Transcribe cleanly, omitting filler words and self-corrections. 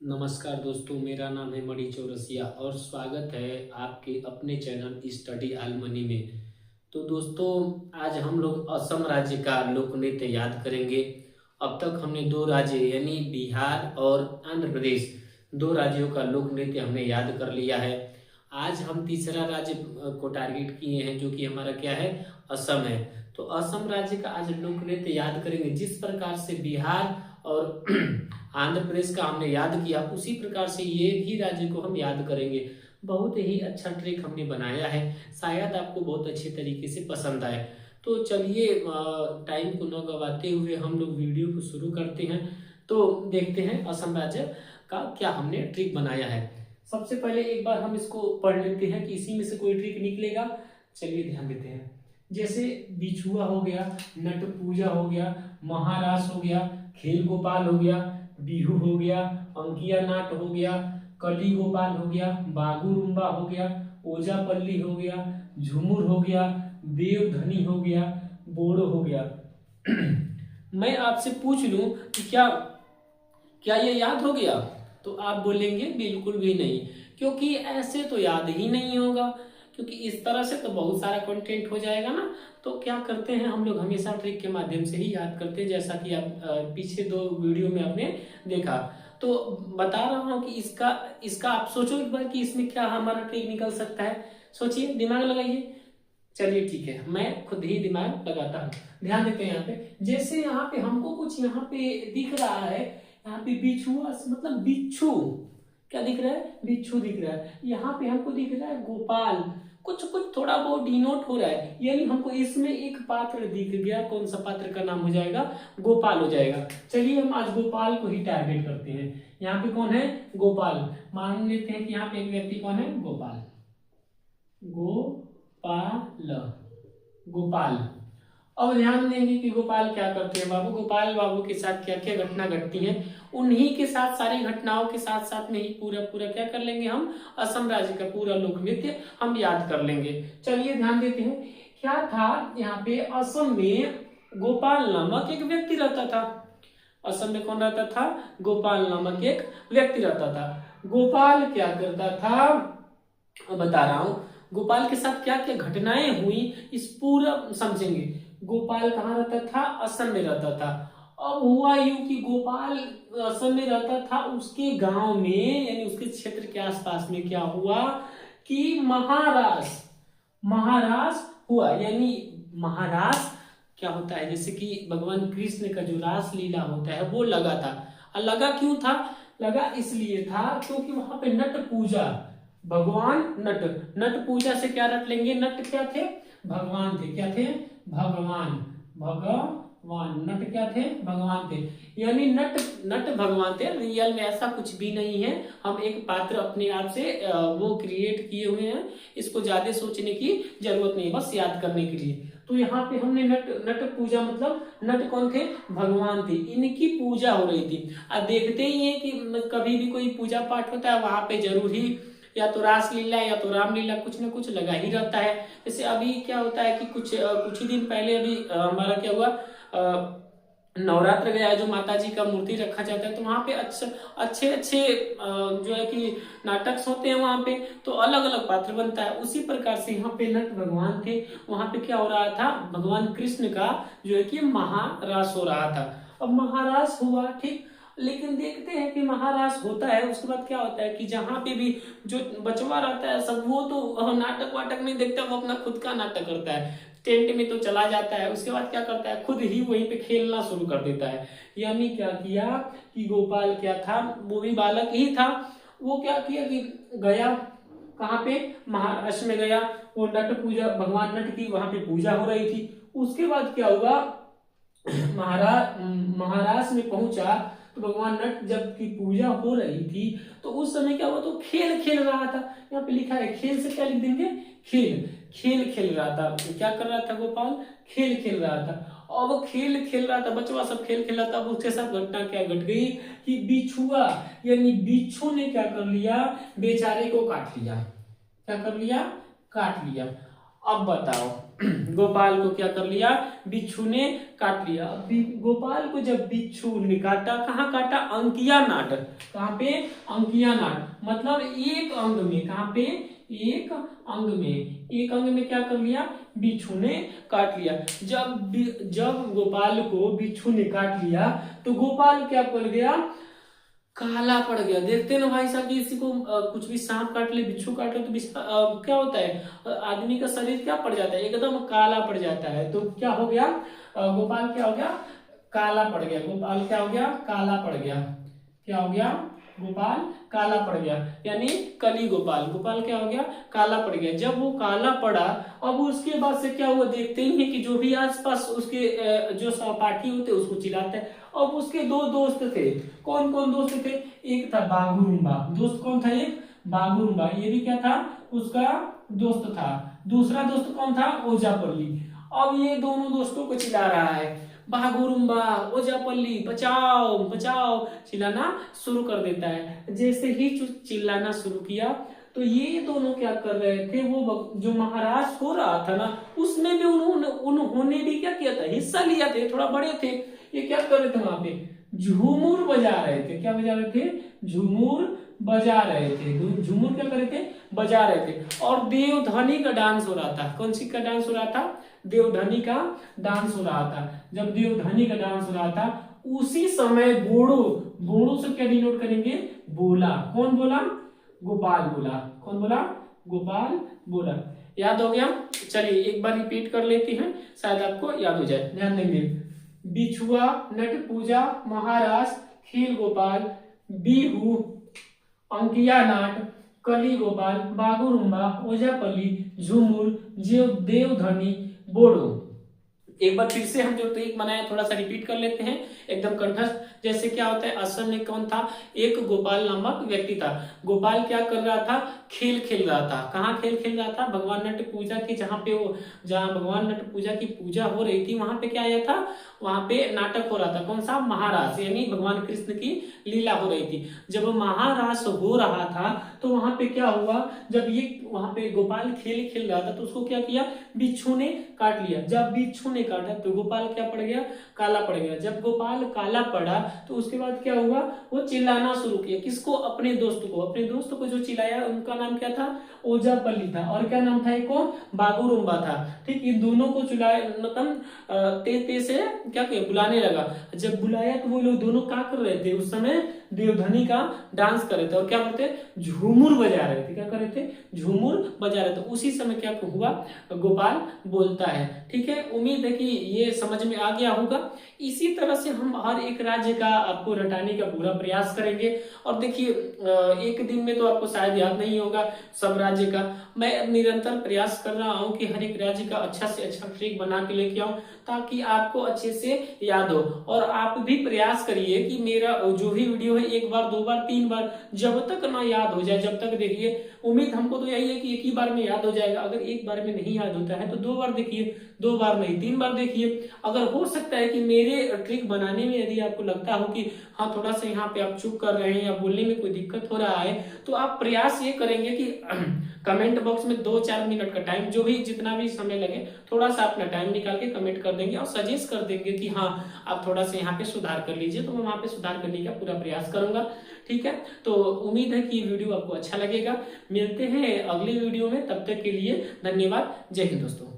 नमस्कार दोस्तों, मेरा नाम है मणि चौरसिया और स्वागत है आपके अपने चैनल स्टडी ऑल मनी में। तो दोस्तों, आज हम लोग असम राज्य का लोक नृत्य याद करेंगे। अब तक हमने दो राज्य यानी बिहार और आंध्र प्रदेश, दो राज्यों का लोक नृत्य हमने याद कर लिया है। आज हम तीसरा राज्य को टारगेट किए हैं, जो कि हमारा क्या है, असम है। तो असम राज्य का आज लोक नृत्य याद करेंगे। जिस प्रकार से बिहार और आंध्र प्रदेश का हमने याद किया, उसी प्रकार से ये भी राज्य को हम याद करेंगे। बहुत ही अच्छा ट्रिक हमने बनाया है, शायद आपको बहुत अच्छे तरीके से पसंद आए। तो चलिए, टाइम को न गवाते हुए हम लोग वीडियो को शुरू करते हैं। तो देखते हैं असम राज्य का क्या हमने ट्रिक बनाया है। सबसे पहले एक बार हम इसको पढ़ लेते हैं कि इसी में से कोई ट्रिक निकलेगा। चलिए ध्यान देते हैं। जैसे बिछुआ हो गया, नट पूजा हो गया, महारास हो गया, खेल गोपाल हो गया, बिहू हो गया, अंकिया नाट हो गया, कली गोपाल हो गया, बागुरुम्बा हो गया, ओजापल्ली हो गया, झुमुर हो गया, देवधनी हो गया, बोड़ो हो गया। मैं आपसे पूछ लूं कि क्या क्या ये याद हो गया? तो आप बोलेंगे बिल्कुल भी नहीं, क्योंकि ऐसे तो याद ही नहीं होगा, क्योंकि इस तरह से तो बहुत सारा कंटेंट हो जाएगा ना। तो क्या करते हैं हम लोग, हमेशा ट्रिक के माध्यम से ही याद करते हैं, जैसा कि आप पीछे दो वीडियो में आपने देखा। तो बता रहा हूं कि इसका इसका आप सोचो एक बार कि इसमें क्या हमारा ट्रिक निकल सकता है। सोचिए, दिमाग लगाइए। चलिए ठीक है, मैं खुद ही दिमाग लगाता हूँ। ध्यान देते हैं यहाँ पे। जैसे यहाँ पे हमको कुछ यहाँ पे दिख रहा है, यहाँ पे बिछुआ मतलब बिच्छू, क्या दिख रहा है? बिच्छू दिख रहा है। यहाँ पे हमको दिख रहा है गोपाल, कुछ कुछ थोड़ा बहुत डिनोट हो रहा है, यानी हमको इसमें एक पात्र दिख गया। कौन सा पात्र का नाम हो जाएगा? गोपाल हो जाएगा। चलिए हम आज गोपाल को ही टारगेट करते हैं। यहाँ पे कौन है? गोपाल। मान लेते हैं कि यहाँ पे एक व्यक्ति कौन है? गोपाल। गोपाल गोपाल। अब ध्यान देंगे कि गोपाल क्या करते हैं बाबू। गोपाल बाबू के साथ क्या क्या घटना घटती हैं, उन्हीं के साथ, सारी घटनाओं के साथ साथ में ही पूरा पूरा क्या कर लेंगे हम, असम राज्य का पूरा लोक नृत्य हम याद कर लेंगे। चलिए ध्यान देते हैं। क्या था यहाँ पे, असम में गोपाल नामक एक व्यक्ति रहता था। असम में कौन रहता था? गोपाल नामक एक व्यक्ति रहता था। गोपाल क्या करता था, बता रहा हूं। गोपाल के साथ क्या क्या घटनाएं हुई, इस पूरा समझेंगे। गोपाल कहाँ रहता था? असम में रहता था। अब हुआ यूं कि गोपाल असम में रहता था, उसके गांव में यानी उसके क्षेत्र के आसपास में क्या हुआ कि महारास महारास हुआ। यानी महारास क्या होता है, जैसे कि भगवान कृष्ण का जो रास लीला होता है वो लगा था। और लगा क्यों था? लगा इसलिए था क्योंकि वहां पे नट पूजा, भगवान नट, नट पूजा से क्या रट लेंगे, नट क्या थे? भगवान थे। क्या थे? भगवान। भगवान नट क्या थे? भगवान थे। यानी नट नट भगवान थे। रियल में ऐसा कुछ भी नहीं है, हम एक पात्र अपने आप से वो क्रिएट किए हुए हैं। इसको ज्यादा सोचने की जरूरत नहीं, बस याद करने के लिए। तो यहाँ पे हमने नट नट पूजा मतलब नट कौन थे? भगवान थे। इनकी पूजा हो रही थी। अब देखते ही है कि कभी भी कोई पूजा पाठ होता है, वहां पे जरूर ही या तो रासलीला या तो रामलीला कुछ ना कुछ लगा ही रहता है। जैसे अभी क्या होता है कि कुछ ही दिन पहले अभी हमारा क्या हुआ, नवरात्र गया है, जो माता जी का मूर्ति रखा जाता है, तो वहां पे अच्छे अच्छे जो है कि नाटक होते हैं वहां पे, तो अलग अलग पात्र बनता है। उसी प्रकार से यहाँ पे नट भगवान थे। वहां पे क्या हो रहा था, भगवान कृष्ण का जो है कि महारास हो रहा था। अब महारास हुआ, ठीक, लेकिन देखते हैं कि महारास होता है, उसके बाद क्या होता है कि जहां पे भी जो बचवा रहता है सब, वो तो नाटक वाटक नहीं देखता, वो अपना खुद का नाटक करता है, टेंट में तो चला जाता है। उसके बाद क्या करता है, खुद ही वहीं पे खेलना शुरू कर देता है। यानी क्या किया कि गोपाल क्या था, वो भी बालक ही था। वो क्या किया कि गया कहाँ पे, महाराष्ट्र में गया। वो नट पूजा, भगवान नट की वहां पे पूजा हो रही थी। उसके बाद क्या हुआ, महाराष्ट्र में पहुंचा तो भगवान नट जब की पूजा हो रही थी, तो उस समय क्या हुआ, तो खेल खेल रहा था। यहाँ पे लिखा है, खेल से क्या लिख देंगे, खेल। खेल खेल रहा था। क्या कर रहा था गोपाल? खेल खेल रहा था। और वो खेल खेल रहा था, बचवा सब खेल खेल रहा था। उसके साथ घटना क्या घट गई कि बिछुआ यानी बिच्छू ने क्या कर लिया, बेचारे को काट लिया। क्या कर लिया? काट लिया। अब बताओ, गोपाल को क्या कर लिया, बिच्छू ने काट लिया। गोपाल को जब बिच्छू ने काटा, कहाँ काटा, अंकिया नाट, कहाँ पे, अंकिया नाट, मतलब एक अंग में, कहाँ पे, एक अंग में, एक अंग में क्या कर लिया, बिच्छू ने काट लिया। जब गोपाल को बिच्छू ने काट लिया तो गोपाल क्या पड़ गया, काला पड़ गया। देखते ना भाई साहब, किसी को कुछ भी सांप काट ले, बिच्छू काट ले तो क्या होता है, आदमी का शरीर क्या पड़ जाता है, एकदम काला पड़ जाता है। तो क्या हो गया, गोपाल क्या हो गया, काला पड़ गया। गोपाल क्या हो गया, काला पड़ गया। क्या हो गया, गोपाल काला पड़ गया, यानी कली गोपाल। गोपाल क्या हो गया, काला पड़ गया। जब वो काला पड़ा, अब उसके बाद से क्या हुआ, देखते ही है कि जो भी आसपास उसके जो सहपाठी होते उसको चिल्लाते हैं। अब उसके दो दोस्त थे, कौन कौन दोस्त थे, एक था बागुरुम्बा, दोस्त कौन था, एक बागुरुम्बा, ये भी क्या था, उसका दोस्त था। दूसरा दोस्त कौन था, ओजापल्ली। अब ये दोनों दोस्तों को चिल्ला रहा है, बागुरुम्बा, ओजापल्ली, बचाओ बचाओ, चिल्लाना शुरू कर देता है। जैसे ही चिल्लाना शुरू किया तो ये दोनों क्या कर रहे थे, वो जो महाराज हो रहा था ना, उसमें भी उन्होंने भी क्या किया था, हिस्सा लिया थे, थोड़ा बड़े थे। ये क्या कर रहे थे, वहां पे झूमुर बजा रहे थे। क्या बजा रहे थे, झूमुर बजा रहे थे। झूमुर क्या कर रहे थे, बजा रहे थे। और देवधनी का डांस हो रहा था। कौन सी का डांस हो रहा था, देवधनी का डांस हो रहा था। जब देवधनी का डांस हो रहा था उसी समय बोड़ो, बोड़ो से क्या डिनोट करेंगे, बोला। कौन बोला, गोपाल बोला। कौन बोला, गोपाल बोला। याद हो गया, चलिए एक बार रिपीट कर लेते हैं, शायद आपको याद हो जाए। ध्यान देंगे, बिछुआ, नट पूजा, महाराज, खेल गोपाल, बिहू, अंकिया नाट, कली गोपाल, बागुरुम्बा, ओजापल्ली, झूमुर, देवधनी, बोड़ो। एक बार फिर से हम जो ट्रिक बनाया थोड़ा सा रिपीट कर लेते हैं एकदम कंठस्थ। जैसे क्या होता है, असल में कौन था, एक गोपाल नामक व्यक्ति था। गोपाल क्या कर रहा था, खेल खेल रहा था। कहाँ खेल खेल रहा था, भगवान नट पूजा की, जहाँ भगवान नट पूजा की पूजा हो रही थी वहां पे क्या आया था, वहां पे नाटक हो रहा था। कौन सा, महारास, यानी भगवान कृष्ण की लीला हो रही थी। जब महारास हो रहा था तो वहां पे क्या हुआ, जब ये वहां पे गोपाल खेल खेल रहा था तो उसको क्या किया, बिच्छू ने काट लिया। जब बिच्छू ने काटा तो गोपाल क्या पड़ गया, काला पड़ गया। जब गोपाल काला पड़ा तो उसके बाद क्या हुआ, वो चिल्लाना शुरू किया। किसको, अपने दोस्त को। अपने दोस्त को जो चिल्लाया उनका नाम क्या था, ओजापल्ली था। और क्या नाम था, एक को बागुरुम्बा था। ठीक, इन दोनों को चिल्लाया, मतलब ते से क्या किया, बुलाने लगा। जब बुलाया तो वो लोग दोनों क्या कर रहे थे, उस समय देवधनी का डांस कर रहे थे। और क्या करते, झूमुर बजा रहे थे। क्या कर रहे थे, झूमुर बजा रहे थे। उसी समय क्या हुआ, गोपाल बोलता है। ठीक है, उम्मीद है कि ये समझ में आ गया होगा। इसी तरह से हम हर एक राज्य का आपको रटाने का पूरा प्रयास करेंगे। और देखिए, एक दिन में तो आपको शायद याद नहीं होगा सब राज्य का। मैं निरंतर प्रयास कर रहा हूँ कि हर एक राज्य का अच्छा से अच्छा ट्रिक बना के लेके आऊं, ताकि आपको अच्छे से याद हो। और आप भी प्रयास करिए कि मेरा जो भी वीडियो है एक बार, दो बार, तीन बार, जब तक ना याद हो जाए, जब तक देखिए। उम्मीद हमको तो यही है कि एक ही बार में याद हो जाएगा। अगर एक बार में नहीं याद होता है तो दो बार देखिए, दो बार नहीं, तीन बार देखिए। अगर हो सकता है कि मेरे ट्रिक बनाने में यदि आपको लगता हो कि हाँ थोड़ा सा यहाँ पे आप चुप कर रहे हैं या बोलने में कोई दिक्कत हो रहा है, तो आप प्रयास ये करेंगे कि कमेंट बॉक्स में 2-4 मिनट का टाइम, जो भी जितना भी समय लगे, थोड़ा सा अपना टाइम निकाल के कमेंट कर देंगे और सजेस्ट कर देंगे कि हाँ आप थोड़ा सा यहाँ पे सुधार कर लीजिए। तो मैं वहां पे सुधार करने का पूरा प्रयास करूंगा। ठीक है, तो उम्मीद है कि वीडियो आपको अच्छा लगेगा। मिलते हैं अगले वीडियो में, तब तक के लिए धन्यवाद। जय हिंद दोस्तों।